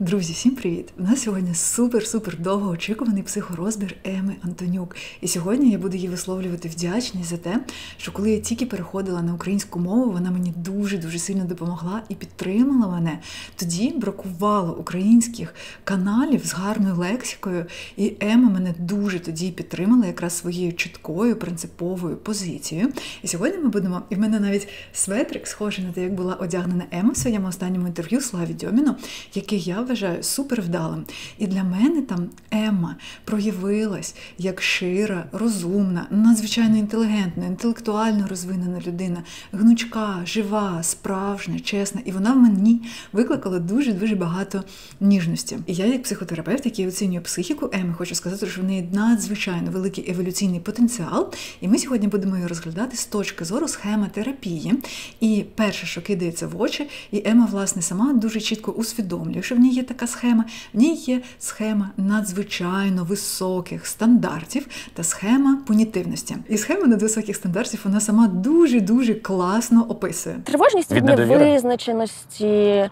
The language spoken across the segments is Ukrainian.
Друзі, всім привіт! У нас сьогодні супер довгоочікуваний психорозбір Еми Антонюк. І сьогодні я буду їй висловлювати вдячність за те, що коли я тільки переходила на українську мову, вона мені дуже сильно допомогла і підтримала мене. Тоді бракувало українських каналів з гарною лексикою, і Ема мене дуже тоді підтримала якраз своєю чіткою, принциповою позицією. І сьогодні ми будемо, і в мене навіть светрик схожий на те, як була одягнена Ема в своєму останньому інтерв'ю Славі Дьоміну, який я вважаю супервдалим. І для мене там Ема проявилась як шира, розумна, надзвичайно інтелігентна, інтелектуально розвинена людина, гнучка, жива, справжня, чесна. І вона в мені викликала дуже багато ніжності. І я, як психотерапевт, який оцінює психіку Еми, хочу сказати, що в неї надзвичайно великий еволюційний потенціал. І ми сьогодні будемо її розглядати з точки зору схемотерапії. І перше, що кидається в очі, і Ема, власне, сама дуже чітко усвідомлює, що в ній є така схема. В ній є схема надзвичайно високих стандартів та схема понятивності. І схема надвисоких стандартів вона сама дуже класно описує. Тривожність від невизначеності,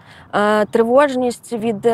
тривожність від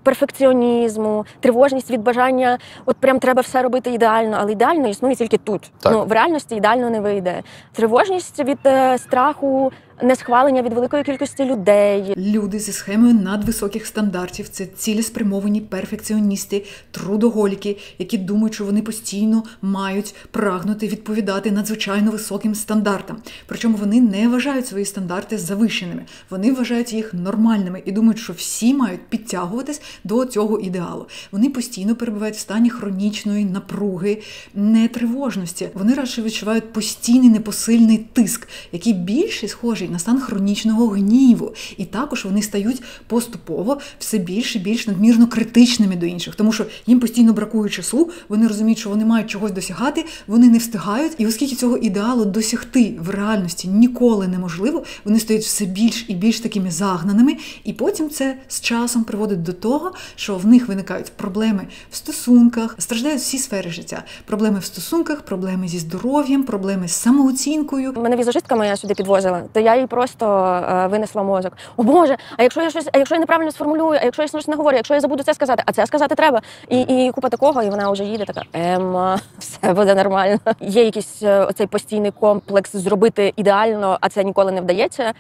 перфекціонізму, тривожність від бажання, от прям треба все робити ідеально, але ідеально існує тільки тут. В реальності ідеально не вийде. Тривожність від страху, несхвалення від великої кількості людей. Люди зі схемою надвисоких стандартів – це цілеспрямовані перфекціоністи, трудоголіки, які думають, що вони постійно мають прагнути відповідати надзвичайно високим стандартам. Причому вони не вважають свої стандарти завищеними. Вони вважають їх нормальними і думають, що всі мають підтягуватись до цього ідеалу. Вони постійно перебувають в стані хронічної напруги, нетривожності. Вони радше відчувають постійний непосильний тиск, який більше схожий на стан хронічного гніву. І також вони стають поступово все більш і більш надмірно критичними до інших, тому що їм постійно бракує часу, вони розуміють, що вони мають чогось досягати, вони не встигають, і оскільки цього ідеалу досягти в реальності ніколи неможливо, вони стають все більш і більш такими загнаними, і потім це з часом приводить до того, що в них виникають проблеми в стосунках, страждають всі сфери життя. Проблеми в стосунках, проблеми зі здоров'ям, проблеми з самооцінкою. Мене візажистка моя сюди підвозила, то я їй просто винесла мозок. О Боже, а якщо я неправильно сформулюю, а якщо я щось не говорю, якщо я забуду це сказати, а це сказати треба. І купа такого, і вона вже їде така: Ема, все буде нормально. Є якийсь оцей постійний комплекс зробити ідеально, а це ніколи не вдається.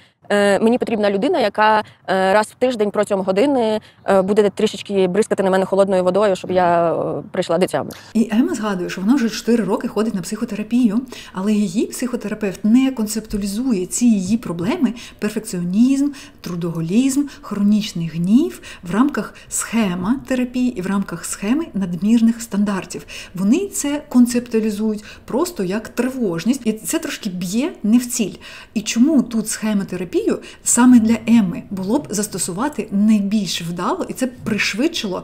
Мені потрібна людина, яка раз в тиждень протягом години буде трішечки бризкати на мене холодною водою, щоб я прийшла до тями. І Ема згадує, що вона вже 4 роки ходить на психотерапію, але її психотерапевт не концептуалізує ці її проблеми – перфекціонізм, трудоголізм, хронічний гнів в рамках схема терапії і в рамках схеми надмірних стандартів. Вони це концептуалізують просто як тривожність, і це трошки б'є не в ціль. І чому тут схемотерапія саме для Еми було б застосувати найбільш вдало, і це пришвидшило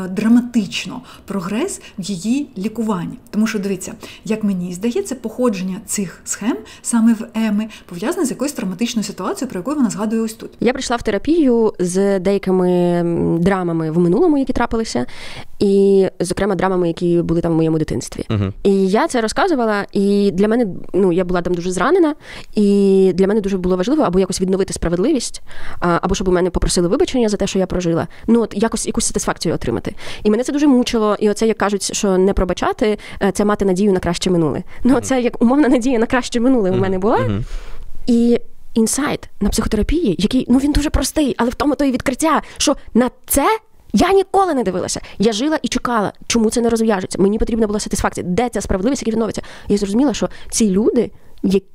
драматично прогрес в її лікуванні. Тому що, дивіться, як мені здається, походження цих схем саме в Еми пов'язане з якоюсь травматичною ситуацією, про яку вона згадує ось тут. Я прийшла в терапію з деякими драмами в минулому, які трапилися, і, зокрема, драмами, які були там в моєму дитинстві. І я це розказувала, і для мене, я була там дуже зранена, і для мене дуже було важливо або якось відновити справедливість, або щоб у мене попросили вибачення за те, що я прожила. Якось якусь сатисфакцію отримати. І мене це дуже мучило, і оце, як кажуть, що не пробачати, це мати надію на краще минуле. Це як умовна надія на краще минуле у мене була. І інсайт на психотерапії, який, він дуже простий, але в тому то і відкриття, що на це я ніколи не дивилася. Я жила і чекала, чому це не розв'яжеться. Мені потрібна була сатисфакція. Де ця справедливість, яка відновиться? Я зрозуміла, що ці люди,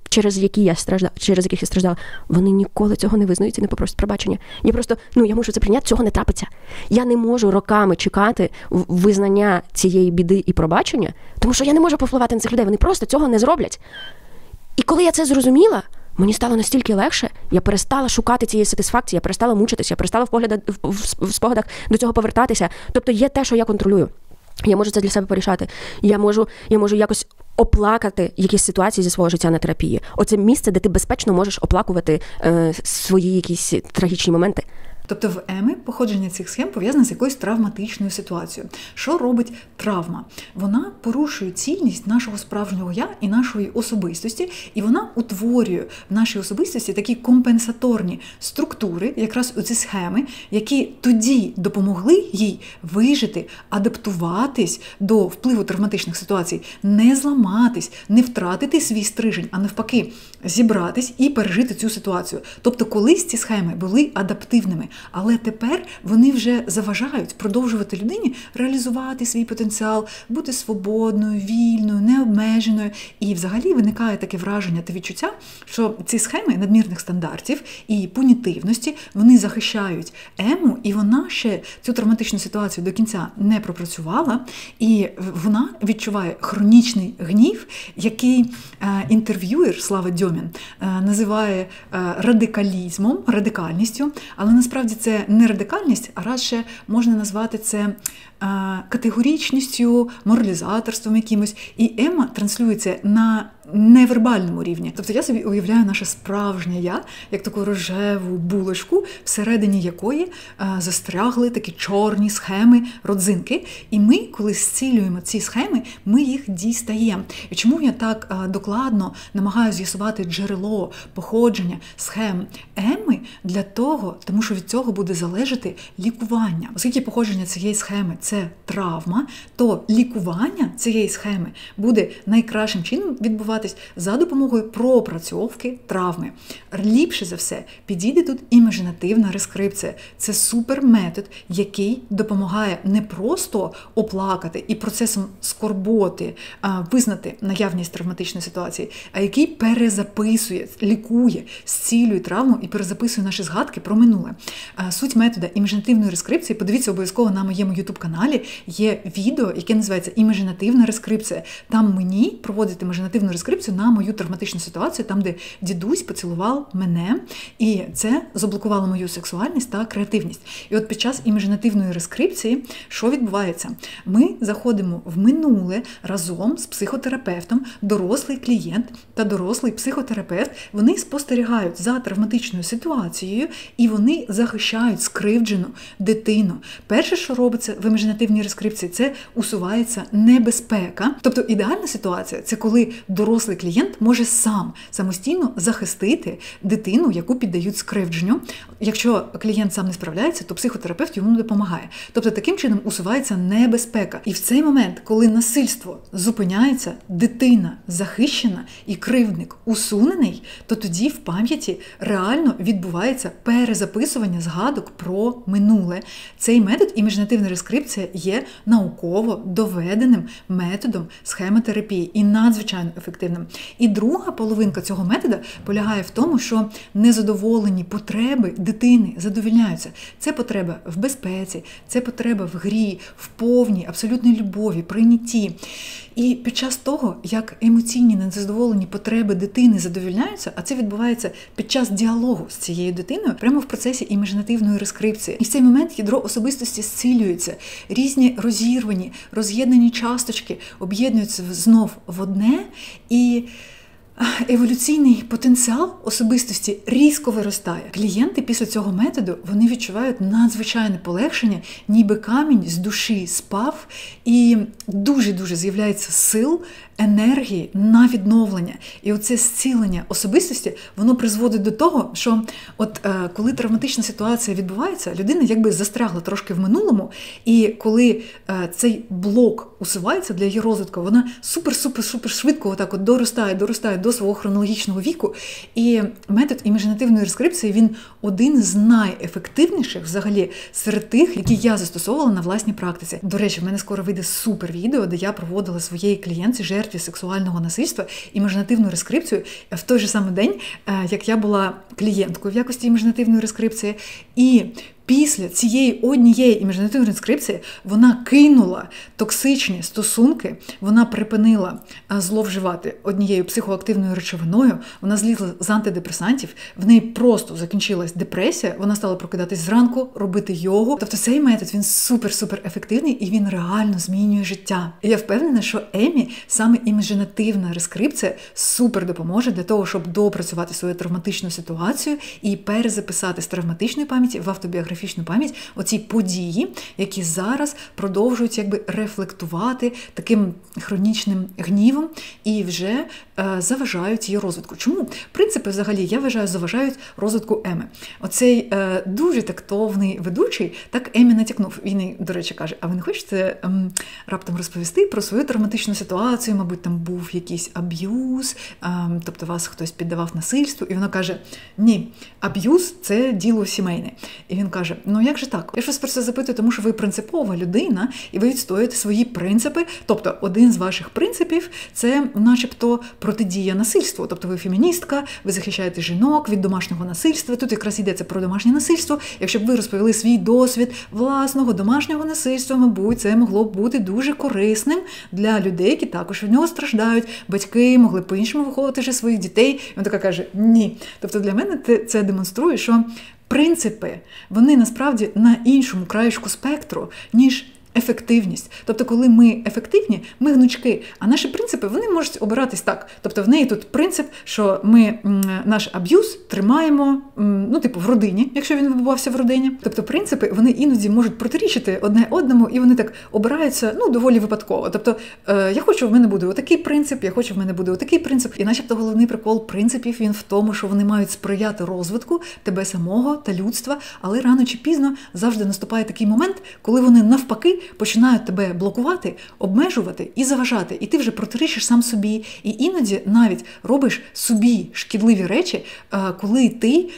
через яких я страждала, вони ніколи цього не визнають і не попросять пробачення. Я просто, я мушу це прийняти, цього не трапиться. Я не можу роками чекати визнання цієї біди і пробачення, тому що я не можу повпливати на цих людей. Вони просто цього не зроблять. І коли я це зрозуміла, мені стало настільки легше, я перестала шукати цієї сатисфакції, я перестала мучитися, я перестала в спогадах до цього повертатися. Тобто є те, що я контролюю. Я можу це для себе порішати. Я можу якось оплакати якісь ситуації зі свого життя на терапії. Оце місце, де ти безпечно можеш оплакувати свої якісь трагічні моменти. Тобто в Еми походження цих схем пов'язане з якоюсь травматичною ситуацією. Що робить травма? Вона порушує цільність нашого справжнього я і нашої особистості, і вона утворює в нашій особистості такі компенсаторні структури, якраз оці схеми, які тоді допомогли їй вижити, адаптуватись до впливу травматичних ситуацій, не зламатись, не втратити свій стрижень, а навпаки, зібратись і пережити цю ситуацію. Тобто колись ці схеми були адаптивними, але тепер вони вже заважають продовжувати людині реалізувати свій потенціал, бути свободною, вільною, необмеженою. І взагалі виникає таке враження та відчуття, що ці схеми надмірних стандартів і пунітивності, вони захищають Ему, і вона ще цю травматичну ситуацію до кінця не пропрацювала, і вона відчуває хронічний гнів, який інтерв'юєр Слава Дьомін називає радикалізмом, радикальністю, але насправді це не радикальність, а радше можна назвати це категорічністю, моралізаторством якимось. І Ема транслюється на невербальному рівні. Тобто я собі уявляю наше справжнє я, як таку рожеву булочку, всередині якої застрягли такі чорні схеми, родзинки. І ми, коли зцілюємо ці схеми, ми їх дістаємо. І чому я так докладно намагаюся з'ясувати джерело, походження схем Еми? Для того, тому що від цього буде залежати лікування. Оскільки походження цієї схеми – це травма, то лікування цієї схеми буде найкращим чином відбуватись за допомогою пропрацьовки травми. Ліпше за все підійде тут імажинативна рескрипція. Це суперметод, який допомагає не просто оплакати і процесом скорботи визнати наявність травматичної ситуації, а який перезаписує, лікує, зцілює травму і перезаписує наші згадки про минуле. Суть метода імажинативної рескрипції, подивіться обов'язково на моєму YouTube-каналі, є відео, яке називається «Імажинативна рескрипція». Там мені проводять імажинативну рескрипцію на мою травматичну ситуацію, там, де дідусь поцілував мене, і це заблокувало мою сексуальність та креативність. І от під час імажинативної рескрипції, що відбувається? Ми заходимо в минуле разом з психотерапевтом, дорослий клієнт та дорослий психотерапевт, вони спостерігають за травматичною ситуацією і вони захищають скривджену дитину. Перше, що робиться в імажинативній рескрипції, це усувається небезпека. Тобто ідеальна ситуація – це коли дорослий клієнт може самостійно захистити дитину, яку піддають скривдженню. Якщо клієнт сам не справляється, то психотерапевт йому допомагає. Тобто таким чином усувається небезпека. І в цей момент, коли насильство зупиняється, дитина захищена і кривдник усунений, то тоді в пам'яті реально відбувається перезаписування згадок про минуле. Цей метод імажинативна рескрипція є науково доведеним методом схемотерапії і надзвичайно ефективним. І друга половинка цього метода полягає в тому, що незадоволені потреби дитини задовольняються. Це потреба в безпеці, це потреба в грі, в повній, абсолютній любові, прийнятті. І під час того, як емоційні незадоволені потреби дитини задовольняються, а це відбувається під час діалогу з цією дитиною, прямо в процесі імажинативної рескрипції. І в цей момент ядро особистості зцілюється. Різні розірвані, роз'єднані часточки об'єднуються знов в одне, і еволюційний потенціал особистості різко виростає. Клієнти після цього методу, вони відчувають надзвичайне полегшення, ніби камінь з душі спав, і дуже-дуже з'являється сил, енергії на відновлення. І оце зцілення особистості, воно призводить до того, що коли травматична ситуація відбувається, людина якби застрягла трошки в минулому, і коли цей блок усувається для її розвитку, вона супер-супер-супер швидко отак доростає до свого хронологічного віку. І метод імажинативної рескрипції, він один з найефективніших взагалі серед тих, які я застосовувала на власній практиці. До речі, в мене скоро вийде супер відео, де я проводила своєї клієнтці, жертві сексуального насильства, імажинативну рескрипцію в той же самий день, як я була клієнткою в якості імажинативної рескрипції. І після цієї однієї імажинативної рескрипції вона кинула токсичні стосунки, вона припинила зловживати однією психоактивною речовиною, вона злізла з антидепресантів, в неї просто закінчилась депресія, вона стала прокидатись зранку, робити йогу. Тобто цей метод, він супер-супер ефективний і він реально змінює життя. І я впевнена, що Емі саме імажинативна рескрипція супер допоможе для того, щоб допрацювати свою травматичну ситуацію і перезаписати з травматичної пам'яті в автобіографію фотографічну пам'ять оці події, які зараз продовжують якби рефлектувати таким хронічним гнівом і вже заважають її розвитку. Чому? Принципи взагалі, я вважаю, заважають розвитку Еми. Оцей дуже тактовний ведучий так Емі натякнув. Він їй, до речі, каже, а ви не хочете раптом розповісти про свою травматичну ситуацію, мабуть, там був якийсь аб'юз, тобто вас хтось піддавав насильству, і вона каже, ні, аб'юз – це діло сімейне. І він каже, ну як же так? Я ж вас про це запитую, тому що ви принципова людина, і ви відстоюєте свої принципи, тобто один з ваших принципів – це начебто протидія насильству, тобто ви феміністка, ви захищаєте жінок від домашнього насильства, тут якраз йдеться про домашнє насильство. Якщо б ви розповіли свій досвід власного домашнього насильства, мабуть, це могло б бути дуже корисним для людей, які також від нього страждають. Батьки могли б по-іншому виховувати вже своїх дітей. І він така каже, ні. Тобто для мене це демонструє, що принципи, вони насправді на іншому краєчку спектру, ніж ефективність. Тобто, коли ми ефективні, ми гнучки, а наші принципи, вони можуть обиратись так. Тобто, в неї тут принцип, що ми наш аб'юз тримаємо, в родині, якщо він відбувався в родині. Тобто, принципи, вони іноді можуть протирічити одне одному, і вони так обираються, доволі випадково. Тобто, я хочу, в мене буде отакий принцип, я хочу, в мене буде отакий принцип. І начебто головний прикол принципів, він в тому, що вони мають сприяти розвитку тебе самого та людства, але рано чи пізно завжди наступає такий момент, коли вони навпаки починають тебе блокувати, обмежувати і заважати. І ти вже протирічиш сам собі. І іноді навіть робиш собі шкідливі речі, коли ти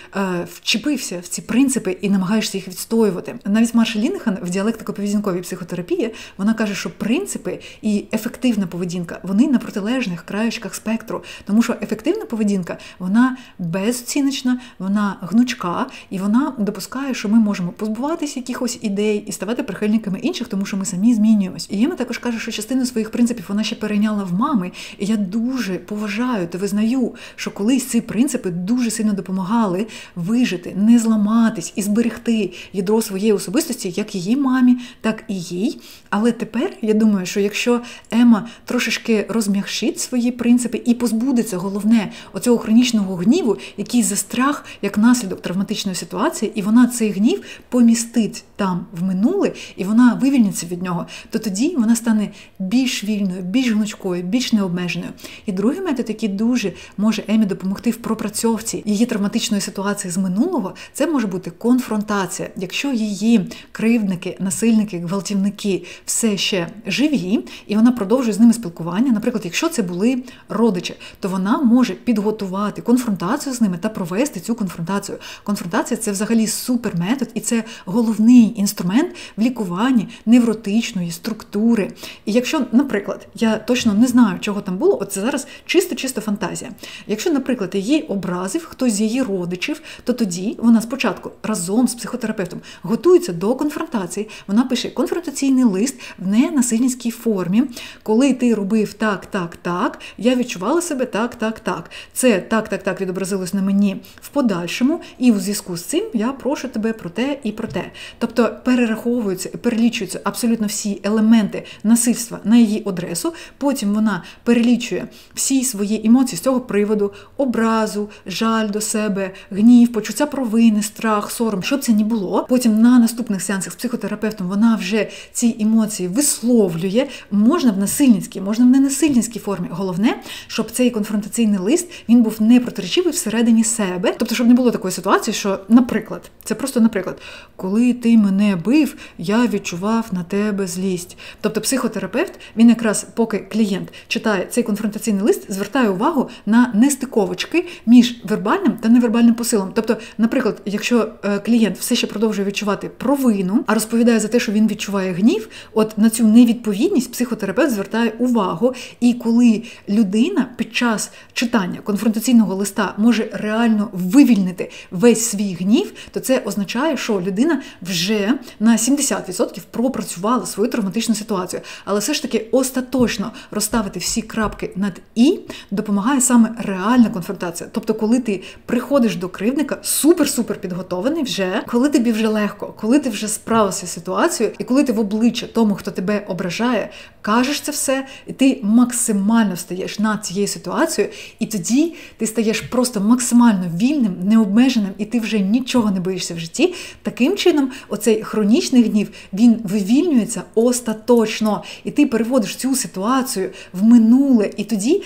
вчепився в ці принципи і намагаєшся їх відстоювати. Навіть Марша Ліннехан в діалектико-поведінковій психотерапії, вона каже, що принципи і ефективна поведінка, вони на протилежних краєчках спектру. Тому що ефективна поведінка, вона безоціночна, вона гнучка, і вона допускає, що ми можемо позбуватися якихось ідей і ставати прихильниками інших, тому що ми самі змінюємось. І Єма також каже, що частину своїх принципів вона ще перейняла в мами. І я дуже поважаю та визнаю, що колись ці принципи дуже сильно допомагали вижити, не зламатись і зберегти ядро своєї особистості, як її мамі, так і їй. Але тепер, я думаю, що якщо Ема трошечки розм'якшить свої принципи і позбудеться, головне, оцього хронічного гніву, який застряг як наслідок травматичної ситуації, і вона цей гнів помістить там в минуле, і вона вивільниться від нього, то тоді вона стане більш вільною, більш гнучкою, більш необмеженою. І другий метод, який дуже може Емі допомогти в пропрацьовці її травматичної ситуації з минулого, це може бути конфронтація. Якщо її кривдники, насильники, гвалтівники все ще живі, і вона продовжує з ними спілкування, наприклад, якщо це були родичі, то вона може підготувати конфронтацію з ними та провести цю конфронтацію. Конфронтація – це взагалі суперметод, і це головний інструмент в лікуванні невротичної структури. І якщо, наприклад, я точно не знаю, чого там було, от це зараз чисто фантазія. Якщо, наприклад, її образив хтось з її родичів, то тоді вона спочатку разом з психотерапевтом готується до конфронтації. Вона пише конфронтаційний лист в ненасильницькій формі. Коли ти робив так, я відчувала себе так. Це так відобразилось на мені в подальшому, і у зв'язку з цим я прошу тебе про те і про те. Тобто перераховуються і перелічуються абсолютно всі елементи насильства на її адресу, потім вона перелічує всі свої емоції з цього приводу, образу, жаль до себе, гнів, почуття провини, страх, сором, що б це ні було. Потім на наступних сеансах з психотерапевтом вона вже ці емоції висловлює, можна в насильницькій, можна в ненасильницькій формі. Головне, щоб цей конфронтаційний лист, він був не протирічивий всередині себе, тобто, щоб не було такої ситуації, що, наприклад, це просто наприклад, коли ти мене бив, я відчував на тебе злість. Тобто психотерапевт, він якраз поки клієнт читає цей конфронтаційний лист, звертає увагу на нестиковочки між вербальним та невербальним посилом. Тобто, наприклад, якщо клієнт все ще продовжує відчувати провину, а розповідає за те, що він відчуває гнів, от на цю невідповідність психотерапевт звертає увагу. І коли людина під час читання конфронтаційного листа може реально вивільнити весь свій гнів, то це означає, що людина вже на 70% пропрацювали свою травматичну ситуацію. Але все ж таки остаточно розставити всі крапки над «і» допомагає саме реальна конфронтація. Тобто, коли ти приходиш до кривдника супер-супер підготований вже, коли тобі вже легко, коли ти вже справився з ситуацією, і коли ти в обличчя тому, хто тебе ображає, кажеш це все, і ти максимально встаєш над цією ситуацією, і тоді ти стаєш просто максимально вільним, необмеженим, і ти вже нічого не боїшся в житті. Таким чином, оцей хронічний гнів, він вивільнюється остаточно, і ти переводиш цю ситуацію в минуле, і тоді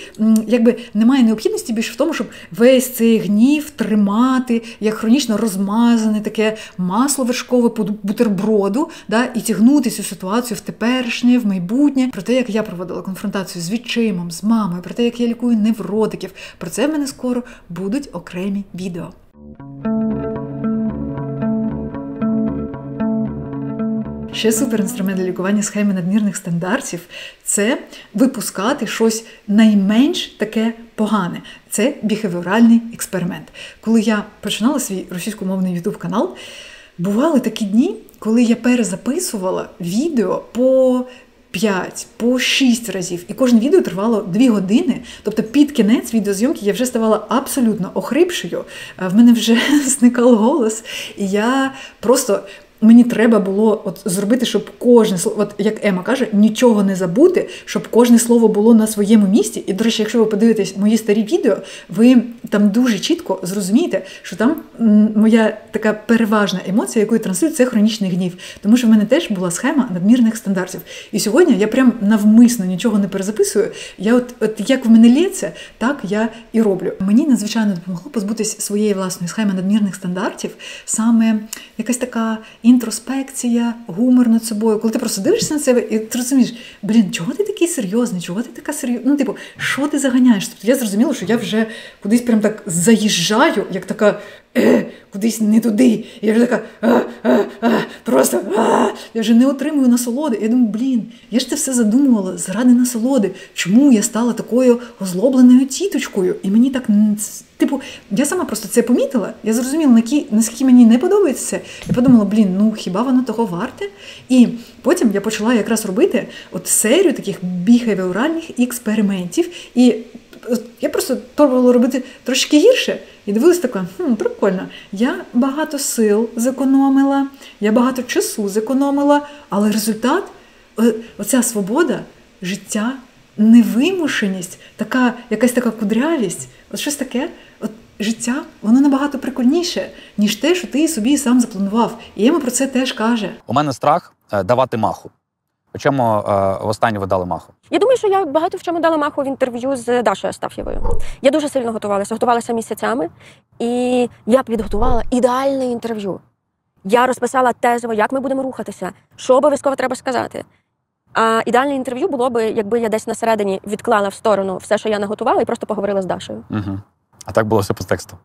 якби немає необхідності більше в тому, щоб весь цей гнів тримати, як хронічно розмазане таке масло вершкове по бутерброду, да, і тягнути цю ситуацію в теперішнє, в майбутнє. Про те, як я проводила конфронтацію з відчимом, з мамою, про те, як я лікую невротиків. Про це в мене скоро будуть окремі відео. Ще суперінструмент для лікування схеми надмірних стандартів – це випускати щось найменш таке погане. Це біхевіоральний експеримент. Коли я починала свій російськомовний ютуб-канал, бували такі дні, коли я перезаписувала відео по 5, по 6 разів. І кожне відео тривало 2 години. Тобто під кінець відеозйомки я вже ставала абсолютно охрипшою. В мене вже зникав голос. І я просто... Мені треба було зробити, щоб кожне слово, як Ема каже, нічого не забути, щоб кожне слово було на своєму місці. І, до речі, якщо ви подивитесь мої старі відео, ви там дуже чітко зрозумієте, що там моя така переважна емоція, яку я транслюю, це хронічний гнів. Тому що в мене теж була схема надмірних стандартів. І сьогодні я прям навмисно нічого не перезаписую. Я от як в мене лється, так я і роблю. Мені надзвичайно допомогло позбутися своєї власної схеми надмірних стандартів, саме якась така інтроспекція, гумор над собою. Коли ти просто дивишся на себе і ти розумієш, чого ти такий серйозний, чого ти така серйозна? Що ти заганяєш? Тобто я зрозуміла, що я вже кудись прям так заїжджаю, як така кудись не туди. Я вже така просто я вже не отримую насолоди. Я думаю, я ж це все задумувала заради насолоди. Чому я стала такою озлобленою тіточкою? І мені так, я сама просто це помітила. Я зрозуміла, наскільки мені не подобається це. Я подумала, хіба воно того варте? І потім я почала якраз робити серію таких біхевіоральних експериментів. І я просто пробувала робити трошки гірше. І дивилась така, прикольно, я багато сил зекономила, я багато часу зекономила, але результат, оця свобода, життя, невимушеність, якась така кудрявість, щось таке, життя, воно набагато прикольніше, ніж те, що ти собі сам запланував. І Ема про це теж каже. У мене страх давати маху. У чому востаннє ви дали маху? Я думаю, що я багато в чому дала маху в інтерв'ю з Дашою Астаф'євою. Я дуже сильно готувалася місяцями, і я підготувала ідеальне інтерв'ю. Я розписала тезово, як ми будемо рухатися, що обов'язково треба сказати. А ідеальне інтерв'ю було б, якби я десь на середині відклала в сторону все, що я наготувала, і просто поговорила з Дашою. Угу. А так було все по тексту?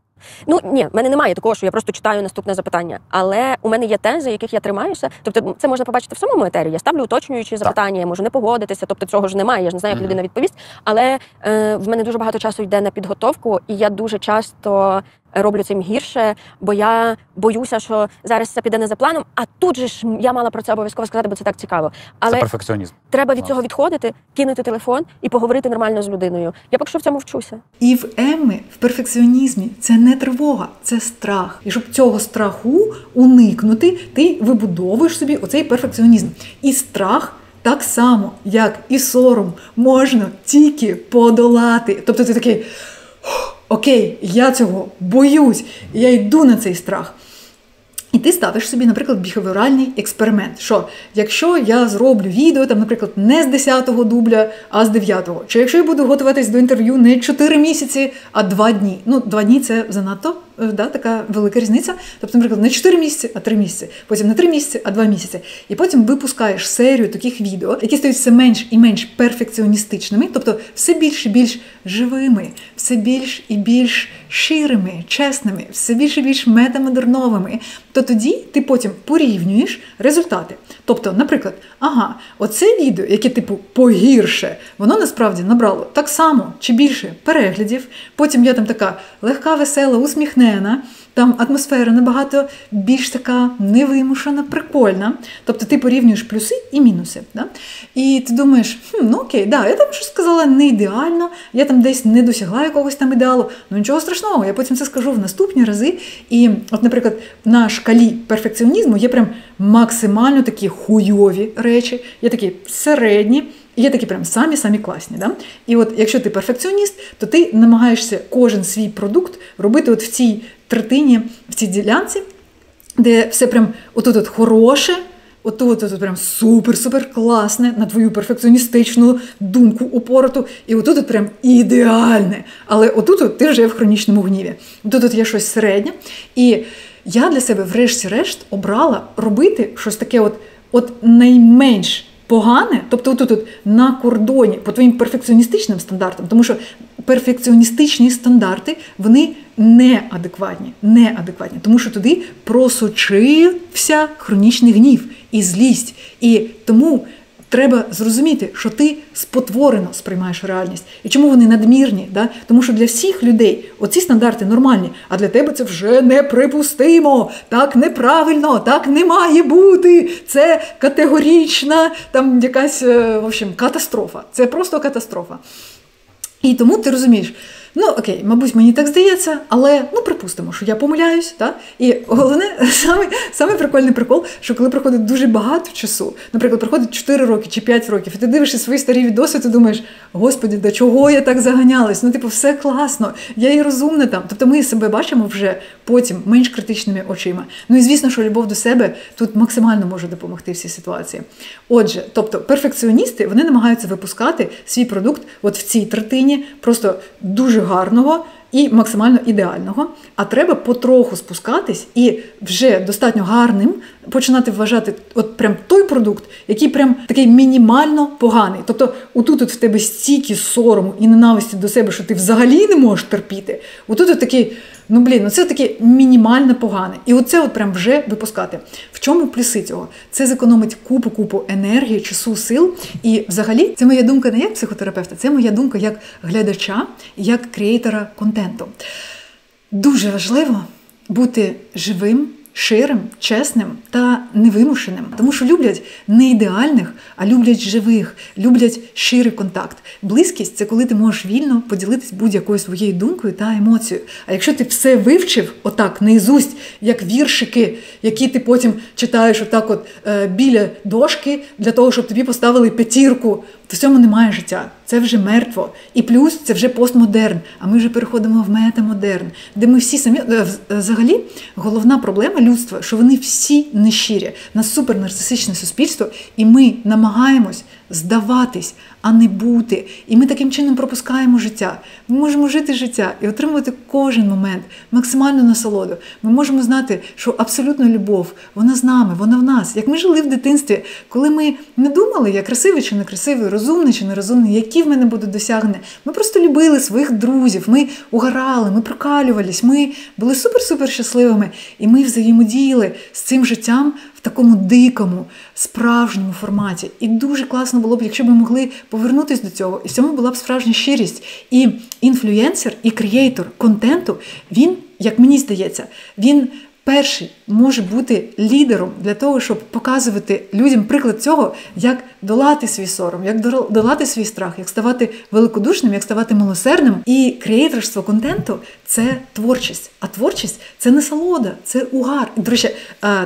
Ні, в мене немає такого, що я просто читаю наступне запитання. Але у мене є тези, яких я тримаюся. Тобто це можна побачити в самому етері. Я ставлю уточнюючі запитання, я можу не погодитися, тобто цього ж немає, я ж не знаю, як людина відповість. Але в мене дуже багато часу йде на підготовку, і я дуже часто роблю цим гірше, бо я боюся, що зараз все піде не за планом, а тут же ж я мала про це обов'язково сказати, бо це так цікаво. Але це перфекціонізм. Треба від цього відходити, кинути телефон і поговорити нормально з людиною. Я поки що в цьому вчуся. І в Емми, в перфекціонізмі, це не тривога, це страх. І щоб цього страху уникнути, ти вибудовуєш собі оцей перфекціонізм. І страх так само, як і сором, можна тільки подолати. Тобто ти такий, окей, я цього боюсь, я йду на цей страх. І ти ставиш собі, наприклад, біхевіоральний експеримент. Що, якщо я зроблю відео, наприклад, не з 10-го дубля, а з 9-го. Чи якщо я буду готуватись до інтерв'ю не 4 місяці, а 2 дні. 2 дні – це занадто, така велика різниця. Тобто, наприклад, не 4 місяці, а 3 місяці. Потім не 3 місяці, а 2 місяці. І потім випускаєш серію таких відео, які стають все менш і менш перфекціоністичними, тобто все більш і більш живими, все більш і більш щирими, чесними, все більш і більш метамодерновими. То тоді ти потім порівнюєш результати. Тобто, наприклад, оце відео, яке погірше, воно насправді набрало так само чи більше переглядів. Потім я там така легка, весела, усміхнена, натхнена, там атмосфера набагато більш така невимушена, прикольна. Тобто ти порівнюєш плюси і мінуси. Да? І ти думаєш, ну окей, да, я там щось сказала не ідеально, я там десь не досягла якогось там ідеалу, ну нічого страшного, я потім це скажу в наступні рази. І от, наприклад, на шкалі перфекціонізму є прям максимально такі хуйові речі, є такі середні, і є такі прям самі класні. Да? І от якщо ти перфекціоніст, то ти намагаєшся кожен свій продукт робити от в цій третині, в цій ділянці, де все прям отут хороше, отут прям супер класне, на твою перфекціоністичну думку упороту, і отут прям ідеальне. Але отут ти вже в хронічному гніві. Тут є щось середнє. І я для себе врешті-решт обрала робити щось таке от найменш погане, тобто тут на кордоні по твоїм перфекціоністичним стандартам, тому що перфекціоністичні стандарти, вони неадекватні, тому що туди просочився хронічний гнів і злість. І тому треба зрозуміти, що ти спотворено сприймаєш реальність. І чому вони надмірні? Да? Тому що для всіх людей оці стандарти нормальні, а для тебе це вже неприпустимо, так неправильно, так не має бути. Це категорична там якась, в общем, катастрофа. Це просто катастрофа. І тому ти розумієш, ну окей, мабуть, мені так здається, але припустимо, що я помиляюсь. Так? І головне, самий прикольний прикол, що коли проходить дуже багато часу, наприклад, проходить 4 роки чи 5 років, і ти дивишся свої старі відоси, ти думаєш, господи, до чого я так заганялась? Все класно, я і розумна там. Тобто ми себе бачимо вже потім менш критичними очима. Ну і звісно, що любов до себе тут максимально може допомогти в цій ситуації. Отже, тобто перфекціоністи, вони намагаються випускати свій продукт от в цій третині, просто дуже гарного і максимально ідеального, а треба потроху спускатись і вже достатньо гарним починати вважати от прям той продукт, який прям такий мінімально поганий. Тобто отут в тебе стільки сорому і ненависті до себе, що ти взагалі не можеш терпіти. Отут такий, це таке мінімально погане. І оце от прям вже випускати. В чому плюси цього? Це зекономить купу енергії, часу, сил. І взагалі, це моя думка не як психотерапевта, це моя думка як глядача, як креатора контенту. Дуже важливо бути живим, ширим, чесним та невимушеним. Тому що люблять не ідеальних, а люблять живих, люблять щирий контакт. Близькість – це коли ти можеш вільно поділитись будь-якою своєю думкою та емоцією. А якщо ти все вивчив отак, наізусть, як віршики, які ти потім читаєш отак біля дошки, для того, щоб тобі поставили 5, то в цьому немає життя. Це вже мертво. І плюс це вже постмодерн, а ми вже переходимо в метамодерн, де ми всі самі... Взагалі, головна проблема людства, що вони всі нещирі. У нас супернарцисичне суспільство, і ми намагаємось здаватись, а не бути. І ми таким чином пропускаємо життя. Ми можемо жити життя і отримувати кожен момент, максимальну насолоду. Ми можемо знати, що абсолютна любов, вона з нами, вона в нас. Як ми жили в дитинстві, коли ми не думали, я красивий чи не красивий, розумний чи не розумний, які в мене будуть досягнення. Ми просто любили своїх друзів, ми угорали, ми прокалювались, ми були супер-супер щасливими. І ми взаємодіяли з цим життям в такому дикому, справжньому форматі. І дуже класно було б, якщо б ми могли повернутися до цього. І в цьому була б справжня щирість. І інфлюєнсер, і креатор контенту, він, як мені здається, він перший може бути лідером для того, щоб показувати людям приклад цього, як долати свій сором, як долати свій страх, як ставати великодушним, як ставати милосердним. І креаторство контенту – це творчість. А творчість – це насолода, це угар. І, до речі,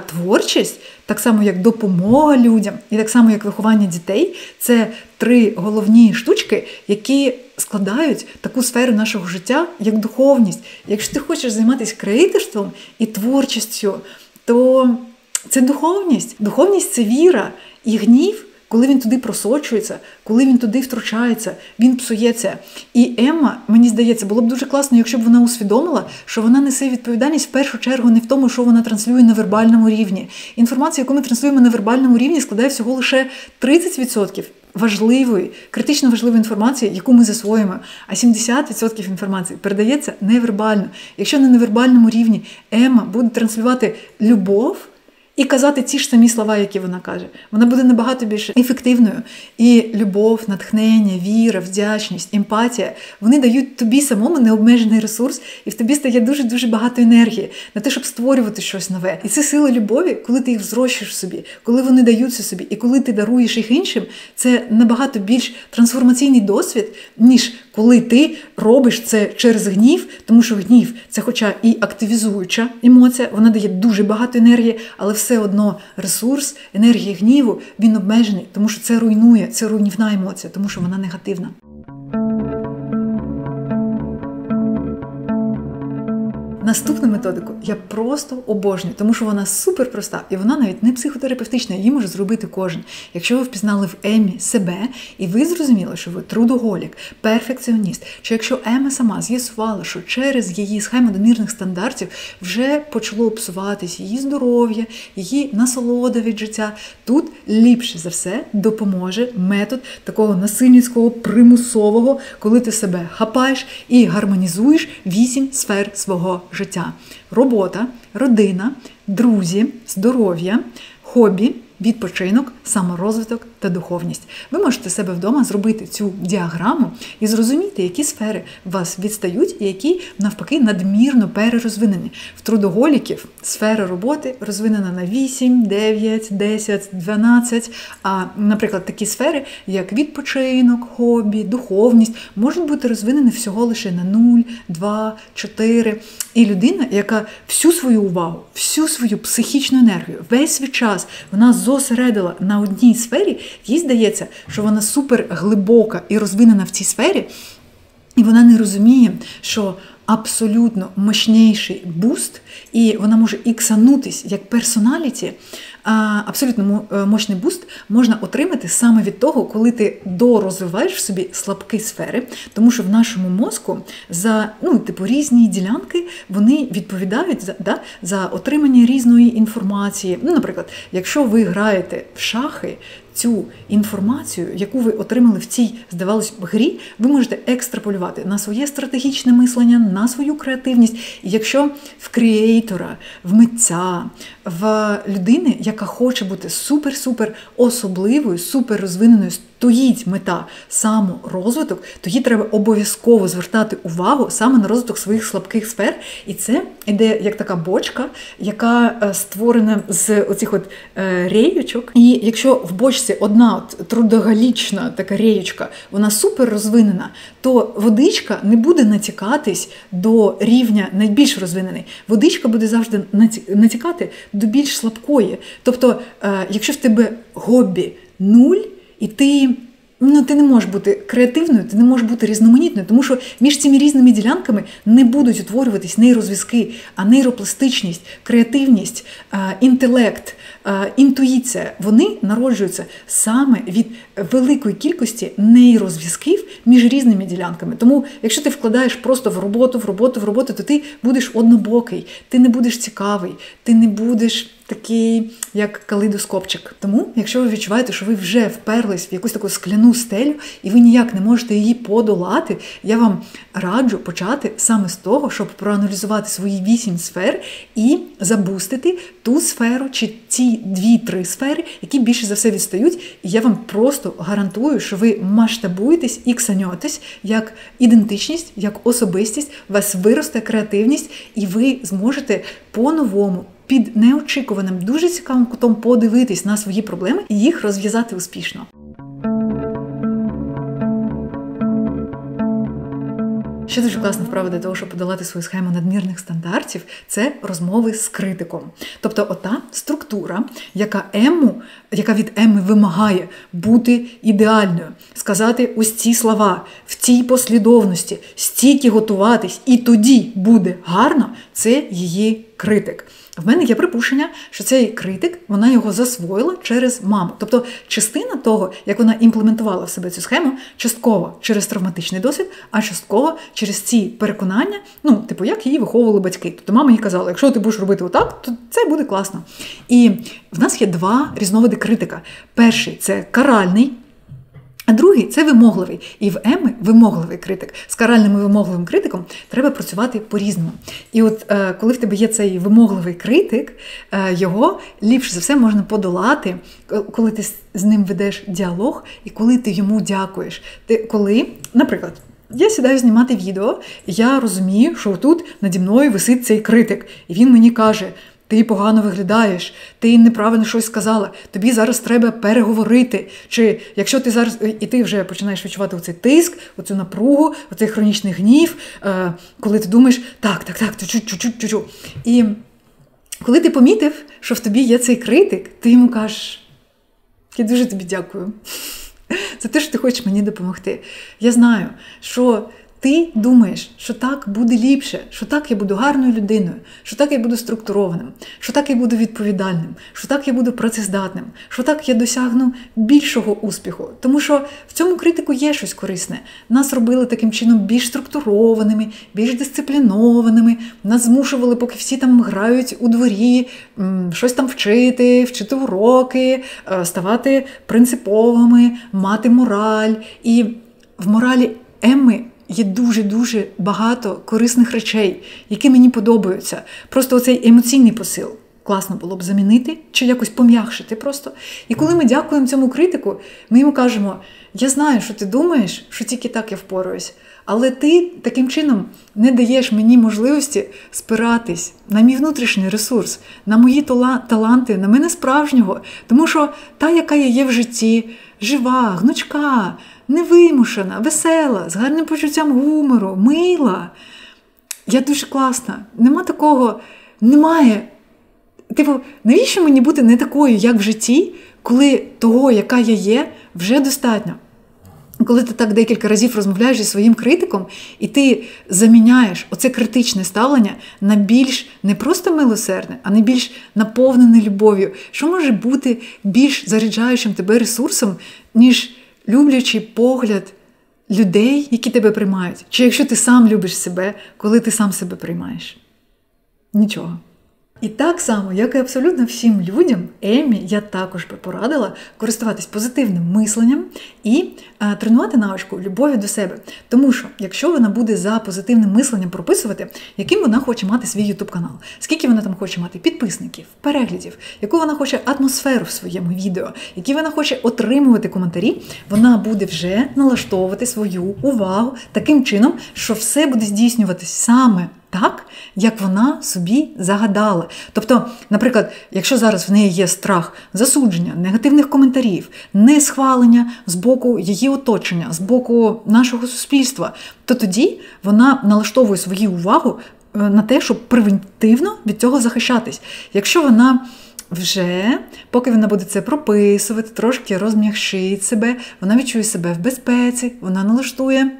творчість, так само як допомога людям, і так само як виховання дітей – це 3 головні штучки, які складають таку сферу нашого життя, як духовність. Якщо ти хочеш займатися креаторством і творчістю, то це духовність. Духовність – це віра і гнів, коли він туди просочується, коли він туди втручається, він псується. І Емма, мені здається, було б дуже класно, якщо б вона усвідомила, що вона несе відповідальність в першу чергу не в тому, що вона транслює на вербальному рівні. Інформація, яку ми транслюємо на вербальному рівні, складає всього лише 30% важливої, критично важливої інформації, яку ми засвоїмо, а 70% інформації передається невербально. Якщо на невербальному рівні Емма буде транслювати любов і казати ті ж самі слова, які вона каже. Вона буде набагато більш ефективною. І любов, натхнення, віра, вдячність, емпатія, вони дають тобі самому необмежений ресурс, і в тобі стає дуже-дуже багато енергії на те, щоб створювати щось нове. І це сила любові, коли ти їх взрощуєш в собі, коли вони даються собі, і коли ти даруєш їх іншим, це набагато більш трансформаційний досвід, ніж коли ти робиш це через гнів, тому що гнів – це хоча і активізуюча емоція, вона дає дуже багато енергії, але все одно ресурс енергії гніву, він обмежений, тому що це руйнує, це руйнівна емоція, тому що вона негативна. Наступну методику я просто обожнюю, тому що вона супер проста, і вона навіть не психотерапевтична, її може зробити кожен. Якщо ви впізнали в Емі себе, і ви зрозуміли, що ви трудоголік, перфекціоніст, чи якщо Ема сама з'ясувала, що через її схему домірних стандартів вже почало псуватись її здоров'я, її насолода від життя, тут ліпше за все допоможе метод такого насильницького, примусового, коли ти себе хапаєш і гармонізуєш 8 сфер свого життя. Робота, родина, друзі, здоров'я, хобі, відпочинок, саморозвиток та духовність. Ви можете себе вдома зробити цю діаграму і зрозуміти, які сфери у вас відстають і які, навпаки, надмірно перерозвинені. В трудоголіків сфера роботи розвинена на 8, 9, 10, 12, а, наприклад, такі сфери, як відпочинок, хобі, духовність, можуть бути розвинені всього лише на 0, 2, 4. І людина, яка всю свою увагу, всю свою психічну енергію, весь свій час, вона зосередила на одній сфері, їй здається, що вона супер глибока і розвинена в цій сфері, і вона не розуміє, що абсолютно мощніший буст, і вона може іксанутись як персоналіті, абсолютно мощний буст можна отримати саме від того, коли ти дорозвиваєш в собі слабкі сфери, тому що в нашому мозку за різні ділянки вони відповідають за отримання різної інформації. Наприклад, якщо ви граєте в шахи, цю інформацію, яку ви отримали в цій, здавалось б, грі, ви можете екстраполювати на своє стратегічне мислення, на свою креативність. І якщо в креатора, в митця, в людини, яка хоче бути супер-супер особливою, супер розвиненою, стоїть мета саморозвиток, то їй треба обов'язково звертати увагу саме на розвиток своїх слабких сфер. І це йде як така бочка, яка створена з оцих реєчок. І якщо в бочці одна трудоголічна така реєчка, вона супер розвинена, то водичка не буде натікатись до рівня найбільш розвинений. Водичка буде завжди натікати до більш слабкої. Тобто, якщо в тебе хобі 0, і ти не можеш бути креативною, ти не можеш бути різноманітною, тому що між цими різними ділянками не будуть утворюватись нейрозв'язки, а нейропластичність, креативність, інтелект, інтуїція, вони народжуються саме від великої кількості нейрозв'язків між різними ділянками. Тому, якщо ти вкладаєш просто в роботу, то ти будеш однобокий, ти не будеш цікавий, ти не будеш такий, як калейдоскопчик. Тому, якщо ви відчуваєте, що ви вже вперлись в якусь таку скляну стелю, і ви ніяк не можете її подолати, я вам раджу почати саме з того, щоб проаналізувати свої 8 сфер і забустити ту сферу чи ті 2-3 сфери, які більше за все відстають. І я вам просто гарантую, що ви масштабуєтесь і ксаньотесь як ідентичність, як особистість, у вас виросте креативність, і ви зможете по-новому, під неочікуваним, дуже цікавим кутом подивитись на свої проблеми і їх розв'язати успішно. Ще дуже класна вправа для того, щоб подолати свою схему надмірних стандартів – це розмови з критиком. Тобто ота структура, яка від Еми вимагає бути ідеальною, сказати ось ці слова, в цій послідовності, стільки готуватись, і тоді буде гарно – це її критик. В мене є припущення, що цей критик, вона його засвоїла через маму. Тобто частина того, як вона імплементувала в себе цю схему, частково через травматичний досвід, а частково через ці переконання, як її виховували батьки. Тобто мама їй казала, якщо ти будеш робити отак, то це буде класно. І в нас є 2 різновиди критика. Перший – це каральний, А другий – це вимогливий. І в Еми вимогливий критик. З каральним і вимогливим критиком треба працювати по-різному. І от коли в тебе є цей вимогливий критик, його ліпше за все можна подолати, коли ти з ним ведеш діалог і коли ти йому дякуєш. Наприклад, я сідаю знімати відео, і я розумію, що тут наді мною висить цей критик. І він мені каже: ти погано виглядаєш, ти неправильно щось сказала, тобі зараз треба переговорити. Чи якщо ти зараз, і ти вже починаєш відчувати оцей тиск, оцю напругу, оцей хронічний гнів, коли ти думаєш, так, чу-чу. І коли ти помітив, що в тобі є цей критик, ти йому кажеш: я дуже тобі дякую за те, що ти хочеш мені допомогти. Я знаю, що ти думаєш, що так буде ліпше, що так я буду гарною людиною, що так я буду структурованим, що так я буду відповідальним, що так я буду працездатним, що так я досягну більшого успіху. Тому що в цьому критику є щось корисне. Нас робили таким чином більш структурованими, більш дисциплінованими, нас змушували, поки всі там грають у дворі, щось там вчити уроки, ставати принциповими, мати мораль. І в моралі Емми є дуже-дуже багато корисних речей, які мені подобаються. Просто оцей емоційний посил класно було б замінити чи якось пом'якшити просто. І коли ми дякуємо цьому критику, ми йому кажемо: я знаю, що ти думаєш, що тільки так я впораюсь, але ти таким чином не даєш мені можливості спиратись на мій внутрішній ресурс, на мої таланти, на мене справжнього. Тому що та, яка я є в житті, жива, гнучка, невимушена, весела, з гарним почуттям гумору, мила. Я дуже класна. Немає. Навіщо мені бути не такою, як в житті, коли того, яка я є, вже достатньо? Коли ти так декілька разів розмовляєш зі своїм критиком, і ти заміняєш оце критичне ставлення на більш не просто милосердне, а на більш наповнене любов'ю, що може бути більш заряджаючим тебе ресурсом, ніж люблячий погляд людей, які тебе приймають. Чи якщо ти сам любиш себе, коли ти сам себе приймаєш? Нічого. І так само, як і абсолютно всім людям, Еммі я також би порадила користуватись позитивним мисленням і тренувати навичку любові до себе. Тому що, якщо вона буде за позитивним мисленням прописувати, яким вона хоче мати свій YouTube-канал, скільки вона там хоче мати підписників, переглядів, яку вона хоче атмосферу в своєму відео, які вона хоче отримувати коментарі, вона буде вже налаштовувати свою увагу таким чином, що все буде здійснюватись саме так, як вона собі загадала. Тобто, наприклад, якщо зараз в неї є страх засудження, негативних коментарів, несхвалення з боку її оточення, з боку нашого суспільства, то тоді вона налаштовує свою увагу на те, щоб превентивно від цього захищатись. Якщо вона вже, поки вона буде це прописувати, трошки розм'якшить себе, вона відчує себе в безпеці, вона налаштує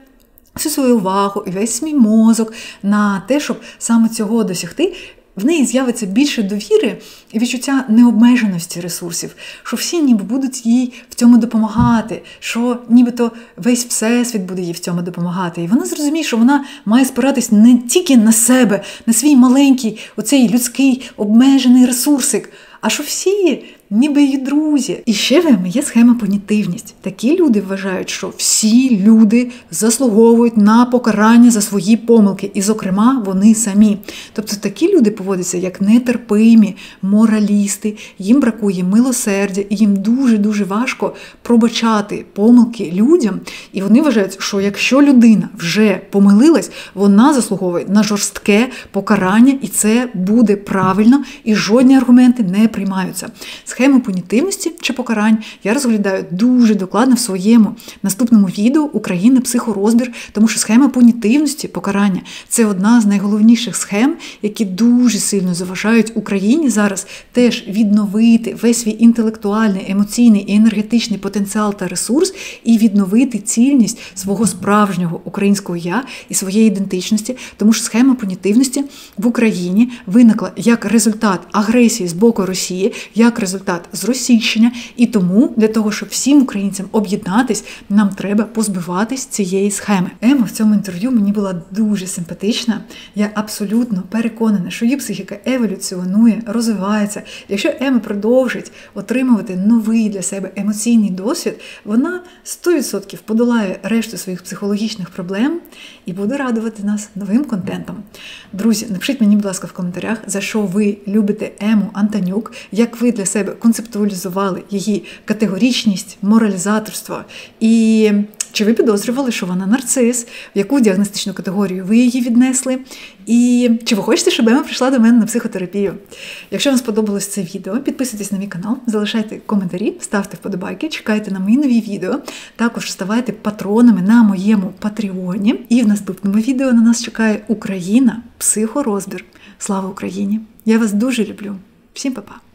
всю свою увагу і весь свій мозок на те, щоб саме цього досягти, в неї з'явиться більше довіри і відчуття необмеженості ресурсів, що всі ніби будуть їй в цьому допомагати, що нібито весь всесвіт буде їй в цьому допомагати. І вона зрозуміє, що вона має спиратись не тільки на себе, на свій маленький, оцей людський обмежений ресурсик, а що всі ніби її друзі. І ще в Еммі є схема понятивність. Такі люди вважають, що всі люди заслуговують на покарання за свої помилки, і, зокрема, вони самі. Тобто такі люди поводяться як нетерпимі, моралісти, їм бракує милосердя, і їм дуже-дуже важко пробачати помилки людям. І вони вважають, що якщо людина вже помилилась, вона заслуговує на жорстке покарання, і це буде правильно, і жодні аргументи не приймаються. Схему понятивності чи покарань я розглядаю дуже докладно в своєму наступному відео «Україна. Психорозбір», тому що схема понятивності, покарання – це одна з найголовніших схем, які дуже сильно заважають Україні зараз теж відновити весь свій інтелектуальний, емоційний і енергетичний потенціал та ресурс і відновити цільність свого справжнього українського «я» і своєї ідентичності, тому що схема понятивності в Україні виникла як результат агресії з боку Росії, як результат результат зросійщення, і тому для того, щоб всім українцям об'єднатись, нам треба позбиватись цієї схеми. Ема в цьому інтерв'ю мені була дуже симпатична. Я абсолютно переконана, що її психіка еволюціонує, розвивається. Якщо Ема продовжить отримувати новий для себе емоційний досвід, вона 100% подолає решту своїх психологічних проблем і буде радувати нас новим контентом. Друзі, напишіть мені, будь ласка, в коментарях, за що ви любите Ему Антонюк, як ви для себе концептуалізували її категоричність, моралізаторство, і чи ви підозрювали, що вона нарцис, в яку діагностичну категорію ви її віднесли, і чи ви хочете, щоб Ема прийшла до мене на психотерапію. Якщо вам сподобалось це відео, підписуйтесь на мій канал, залишайте коментарі, ставте вподобайки, чекайте на мої нові відео, також ставайте патронами на моєму Патреоні. І в наступному відео на нас чекає Україна, психорозбір. Слава Україні! Я вас дуже люблю. Всім па-па!